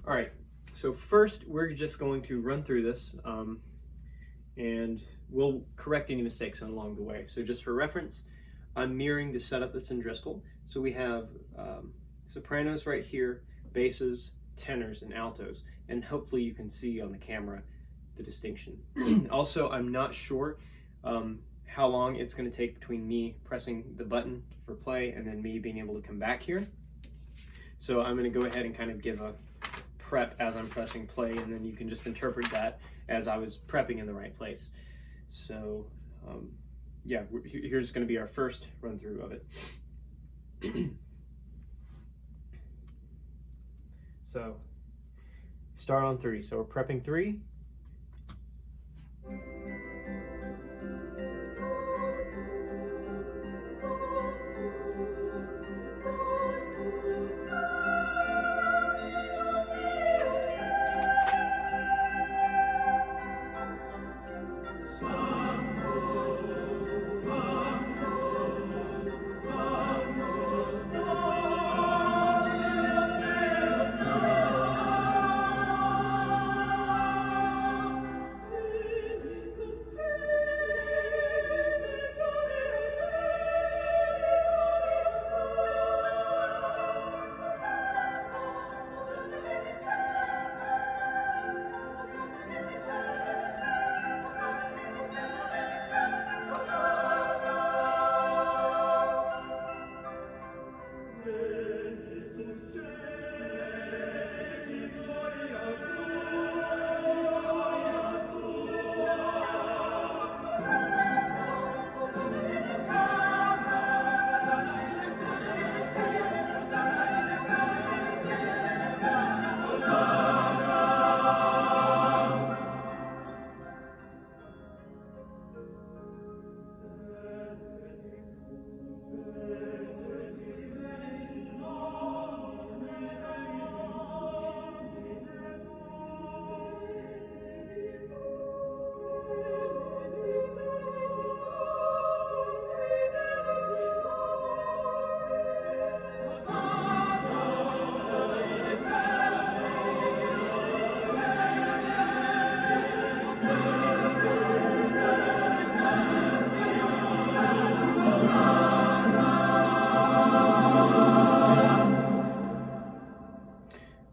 All right, so first we're just going to run through this and we'll correct any mistakes along the way. So just for reference, I'm mirroring the setup that's in Driscoll. So we have sopranos right here, basses, tenors, and altos, and hopefully you can see on the camera the distinction. Also, I'm not sure how long it's going to take between me pressing the button for play and then me being able to come back here. So I'm going to go ahead and kind of give a prep as I'm pressing play, and then you can just interpret that as I was prepping in the right place. So yeah, here's going to be our first run through of it. So start on 3. So we're prepping 3.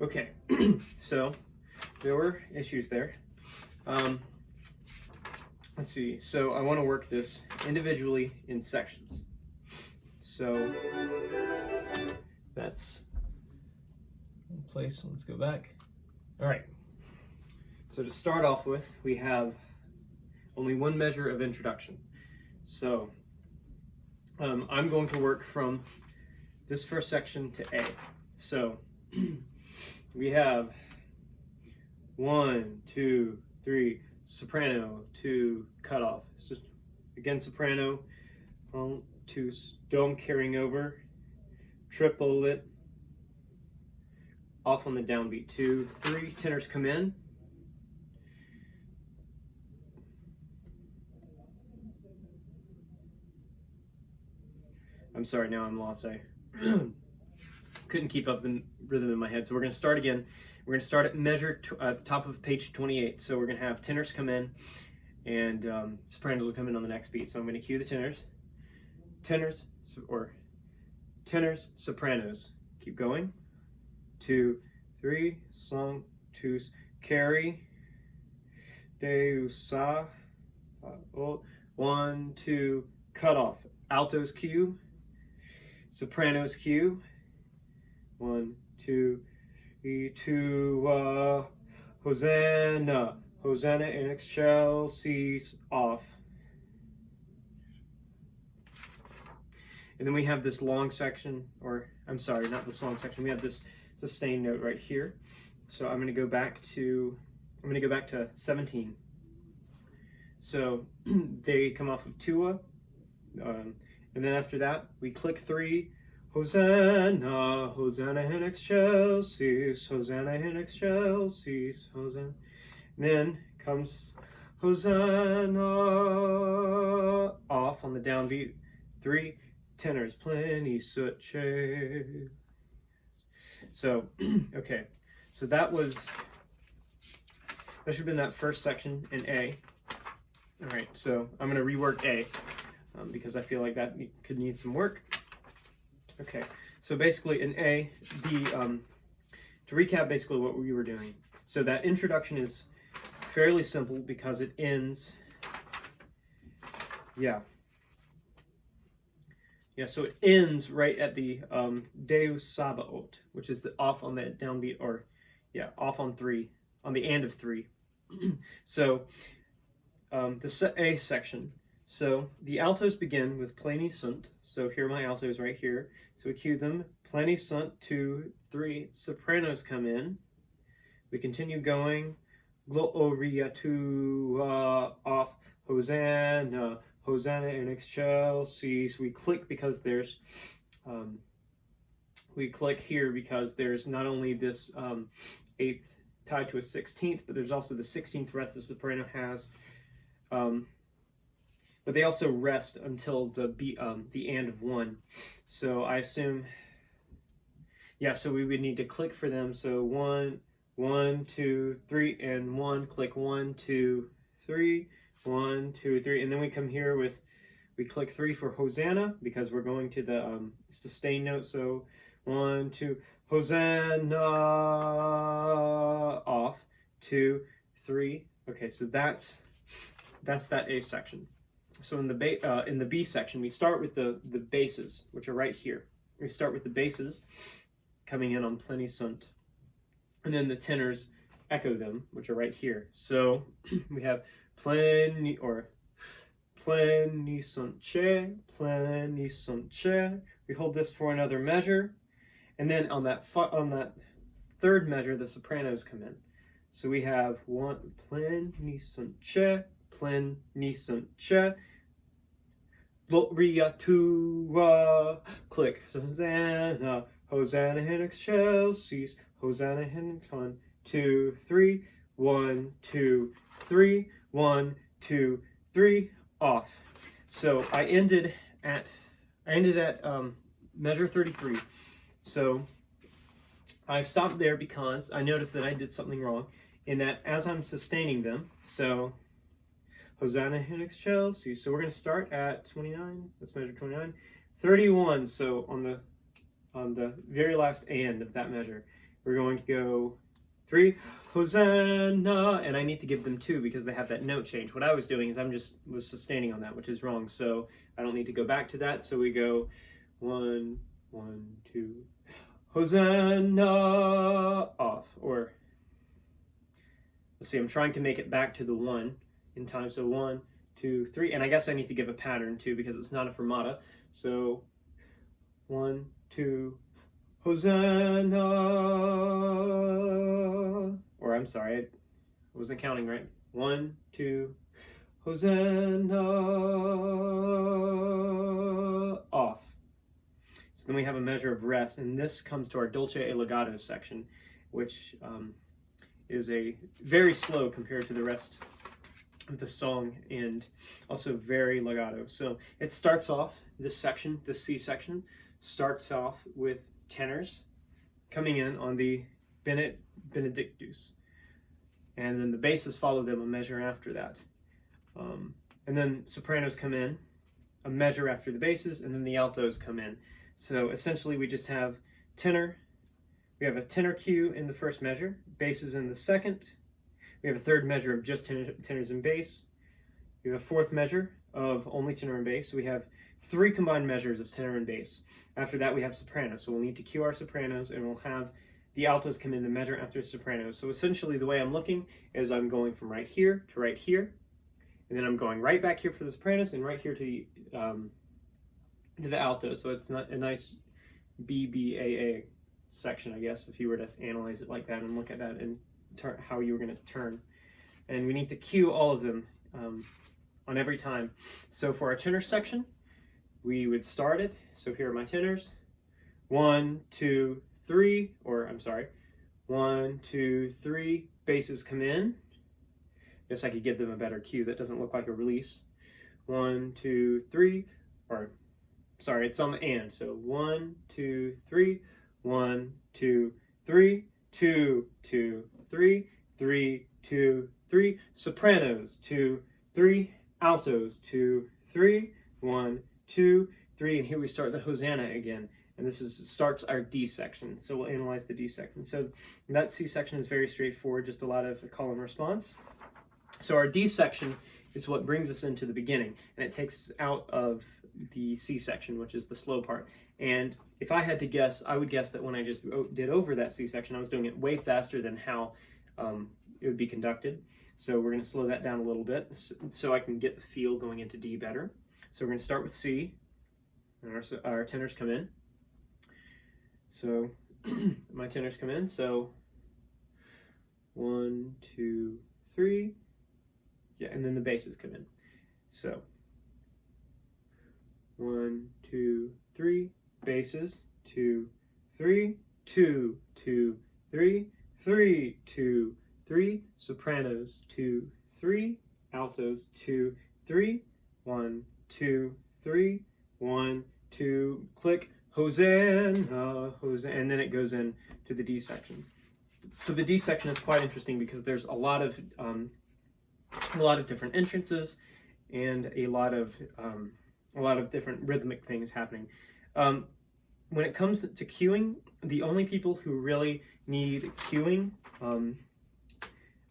Okay, so there were issues there. Let's see, so I want to work this individually in sections. So that's in place, so let's go back. All right, so to start off with, we have only one measure of introduction. So I'm going to work from this first section to A. So we have 1, 2, 3, soprano, 2, cutoff. So again, soprano, 2, dome carrying over, triplet, off on the downbeat, 2, 3, tenors come in. I'm sorry, now I'm lost. I couldn't keep up the rhythm in my head. So we're going to start again. We're going to start at measure at the top of page 28. So we're going to have tenors come in and sopranos will come in on the next beat. So I'm going to cue the tenors. Tenors, sopranos. Keep going. 2, 3, song, 2, carry, deus, sa, 1, 2, cut off. Altos cue, sopranos cue. 1, 2, 3, 2, Hosanna, Hosanna in excelsis, off. And then we have this long section, or I'm sorry, not this long section. We have this sustained note right here. So I'm going to go back to 17. So they come off of Tua, and then after that we click 3. Hosanna, Hosanna in excelsis, Hosanna in excelsis, Hosanna. And then comes Hosanna, off on the downbeat. 3 tenors, plenty such. So, okay. So that should have been that first section in A. All right, so I'm going to rework A because I feel like that could need some work. Okay, so basically in A, to recap basically what we were doing. So that introduction is fairly simple because it ends, so it ends right at the Deus Sabaoth, which is off on that downbeat, or off on 3, on the and of 3. So the A section. So the altos begin with pleni sunt. So here are my altos right here. So we cue them. Pleni sunt, 2, 3. Sopranos come in. We continue going. Gloria to off. Hosanna. Hosanna in excelsis. We click because there's we click here because there's not only this 8th tied to a 16th, but there's also the 16th breath the soprano has. But they also rest until the and of 1. So I assume, so we would need to click for them. So 1, 1, 2, 3, and 1. Click 1, 2, 3, 1, 2, 3, and then we come here we click 3 for Hosanna because we're going to the sustain note. So 1, 2, Hosanna, off, 2, 3. Okay, so that's that A section. So in the B section, we start with the basses, which are right here. We start with the basses coming in on pleni sunt, and then the tenors echo them, which are right here. So we have pleni sunt che, pleni sunt che. We hold this for another measure, and then on that third measure, the sopranos come in. So we have 1 pleni sunt che, pleni sunt che, Gloria to click. Hosanna, Hosanna in excelsis, Hosanna in 1, 2, 3, 1, 2, 3, 1, 2, 3, off. So I ended at measure 33. So I stopped there because I noticed that I did something wrong in that as I'm sustaining them. So Hosanna in excelsis. So we're going to start at 29. Let's measure 29. 31. So on the very last and of that measure, we're going to go 3, Hosanna, and I need to give them 2 because they have that note change. What I was doing is was sustaining on that, which is wrong. So I don't need to go back to that. So we go 1, 1, 2, Hosanna, off. Or let's see, I'm trying to make it back to the 1 in time. So 1, 2, 3, and I guess I need to give a pattern too because it's not a fermata. So 1, 2, Hosanna, or I'm sorry, I wasn't counting right. 1, 2, Hosanna, off. So then we have a measure of rest, and this comes to our dolce e legato section, which is a very slow compared to the rest of the song, and also very legato. So it starts off, this C section, starts off with tenors coming in on the Benedictus, and then the basses follow them a measure after that, and then sopranos come in a measure after the basses, and then the altos come in. So essentially we just have tenor, we have a tenor cue in the first measure, basses in the second, we have a third measure of just tenors and bass, we have a fourth measure of only tenor and bass. So we have 3 combined measures of tenor and bass. After that we have sopranos, so we'll need to cue our sopranos, and we'll have the altos come in the measure after sopranos. So essentially the way I'm looking is I'm going from right here to right here, and then I'm going right back here for the sopranos and right here to the altos. So it's not a nice BBAA section, I guess, if you were to analyze it like that and look at that and how you were going to turn. And we need to cue all of them on every time. So for our tenor section, we would start it. So here are my tenors. 1, 2, 3, or I'm sorry, 1, 2, 3. Basses come in. Guess I could give them a better cue that doesn't look like a release. 1, 2, 3, or sorry, it's on the and. So 1, 2, 3, 1, 2, 3, 2, 2, 3, 3, 2, 3. Sopranos, 2, 3. Altos, 2, 3. 1, 2, 3. And here we start the Hosanna again. And this starts our D section. So we'll analyze the D section. So that C section is very straightforward, just a lot of call and response. So our D section is what brings us into the beginning, and it takes us out of the C section, which is the slow part. And if I had to guess, I would guess that when I just did over that C section, I was doing it way faster than how it would be conducted. So we're going to slow that down a little bit so I can get the feel going into D better. So we're going to start with C, and our tenors come in. So my tenors come in. So 1, 2, 3. Yeah, and then the basses come in. So 1, 2, 3. Basses, 2, 3, 2, 2, 3, 3, 2, 3. Sopranos, 2, 3. Altos, 2, 3. 1, 2, 3. 1, 2. Click. Hosanna, Hosanna, and then it goes in to the D section. So the D section is quite interesting because there's a lot of different entrances and a lot of different rhythmic things happening. When it comes to cueing, the only people who really need cueing,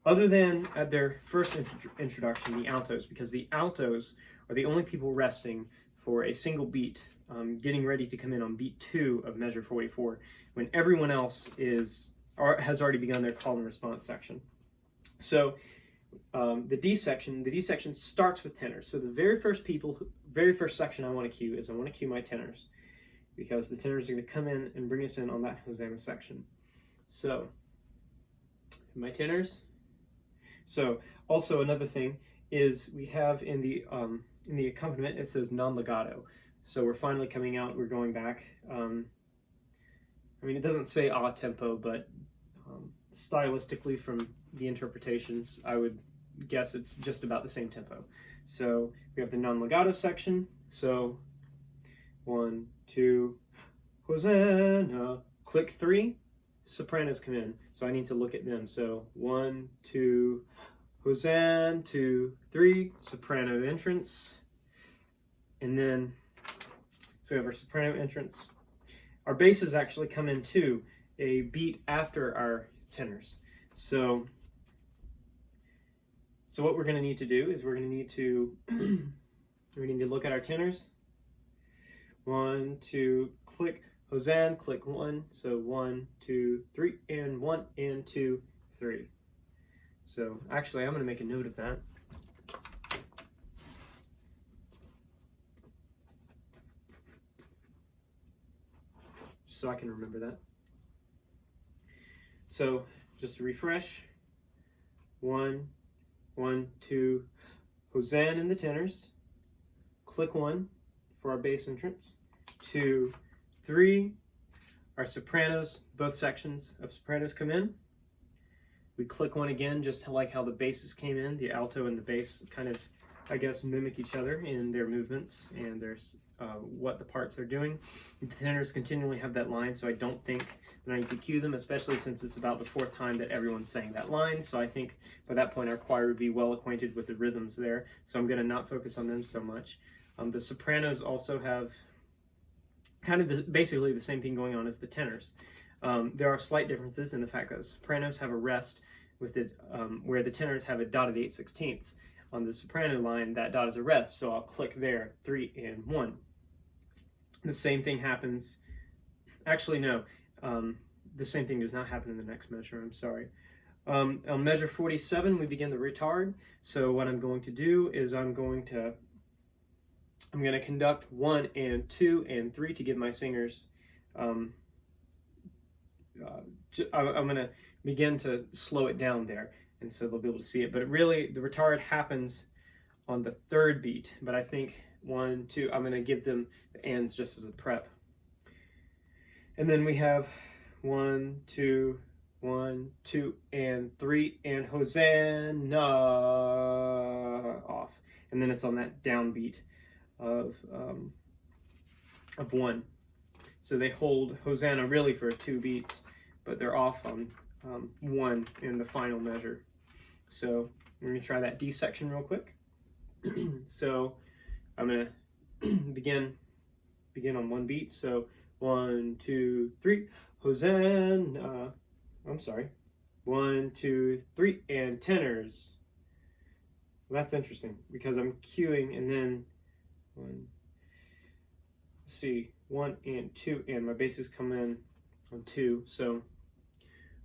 other than at their first introduction, the altos, because the altos are the only people resting for a single beat, getting ready to come in on beat 2 of measure 44, when everyone else has already begun their call and response section. So the D section starts with tenors. So the very first section I want to cue is I want to cue my tenors, because the tenors are going to come in and bring us in on that Hosanna section. So my tenors. So also another thing is we have in the accompaniment it says non-legato. So we're finally coming out. We're going back. I mean, it doesn't say a tempo, but stylistically from the interpretations, I would guess it's just about the same tempo. So we have the non-legato section. So 1, 2, Hosanna, click 3, sopranos come in. So I need to look at them. So 1, 2, Hosanna, 2, 3, soprano entrance. And then, so we have our soprano entrance. Our basses actually come in too, a beat after our tenors. So what we're going to need to do is we're going to need to look at our tenors. 1, 2, click Hosanna, click 1. So 1, 2, 3, and 1 and 2, 3. So actually, I'm going to make a note of that. So I can remember that. So just to refresh, 1, 1, 2, Hosanna in the tenors, click 1 for our bass entrance, 2, 3, our sopranos, both sections of sopranos come in. We click 1 again, just like how the basses came in. The alto and the bass kind of, I guess, mimic each other in their movements and their what the parts are doing. The tenors continually have that line, so I don't think that I need to cue them, especially since it's about the 4th time that everyone's saying that line. So I think by that point our choir would be well acquainted with the rhythms there, so I'm going to not focus on them so much. The sopranos also have kind of basically the same thing going on as the tenors. There are slight differences in the fact that sopranos have a rest with it, where the tenors have a dotted 8/16. On the soprano line, that dot is a rest, so I'll click there, 3 and 1. The same thing happens, actually no, the same thing does not happen in the next measure, I'm sorry. On measure 47, we begin the retard. So what I'm going to do is I'm going to conduct 1 and 2 and 3 to give my singers, I'm going to begin to slow it down there, and so they'll be able to see it. But really, the retard happens on the 3rd beat, but I think 1, 2, I'm going to give them the ands just as a prep. And then we have 1, 2, 1, 2, and 3, and Hosanna off. And then it's on that downbeat of 1. So they hold Hosanna really for 2 beats, but they're off on 1 in the final measure. So we're going to try that D section real quick. So I'm going to begin on one beat. So 1, 2, 3, Hosanna. I'm sorry. 1, 2, 3, and tenors. Well, that's interesting because I'm cueing and then let's see, 1 and 2, and my basses come in on 2. So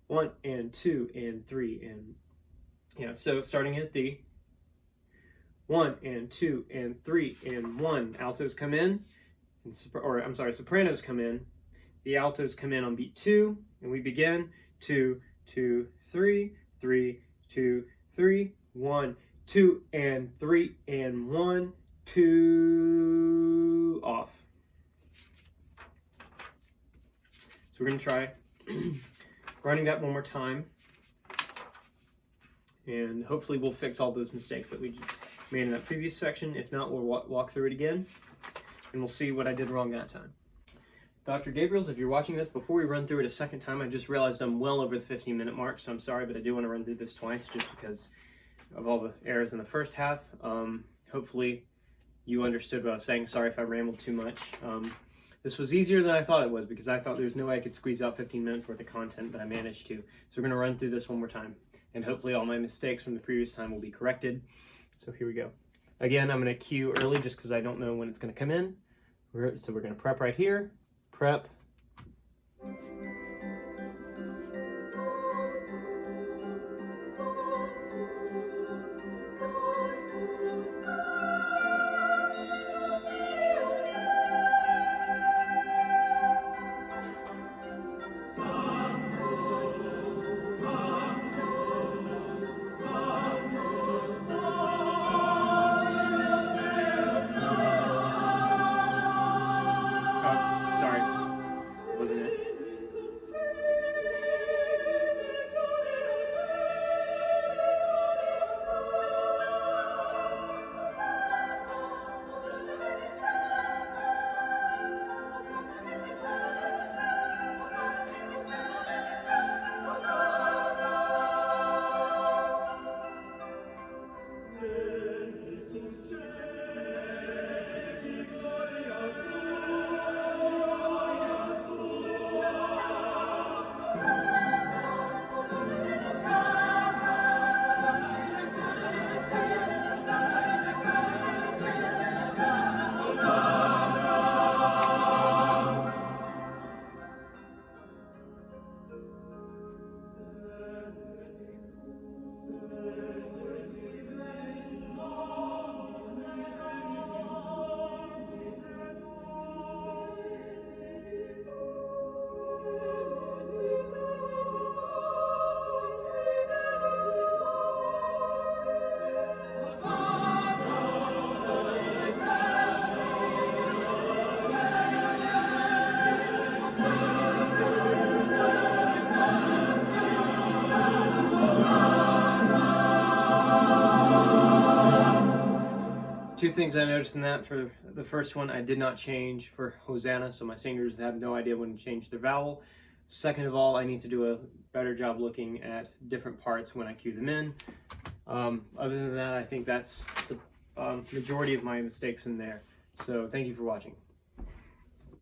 1 and 2 and 3 and yeah. So starting at D, 1 and 2 and 3 and 1. Altos come in, and sopranos come in. The altos come in on beat 2, and we begin 2, 2, 3, 3, 2, 3, 1, 2 and 3 and 1, 2 off. So we're going to try running that one more time, and hopefully we'll fix all those mistakes that we just made in that previous section. If not, we'll walk through it again, and we'll see what I did wrong that time. Dr. Gabriels, if you're watching this, before we run through it a second time, I just realized I'm well over the 15-minute mark, so I'm sorry, but I do want to run through this twice just because of all the errors in the first half. Hopefully you understood what I was saying. Sorry if I rambled too much. This was easier than I thought it was because I thought there was no way I could squeeze out 15 minutes worth of content, but I managed to. So we're going to run through this one more time, and hopefully all my mistakes from the previous time will be corrected. So here we go. Again, I'm going to cue early just because I don't know when it's going to come in. So we're going to prep right here. Prep. Sorry, wasn't it? Two things I noticed in that. For the first one, I did not change for Hosanna, so my singers have no idea when to change their vowel. Second of all, I need to do a better job looking at different parts when I cue them in. Other than that, I think that's the majority of my mistakes in there. So thank you for watching.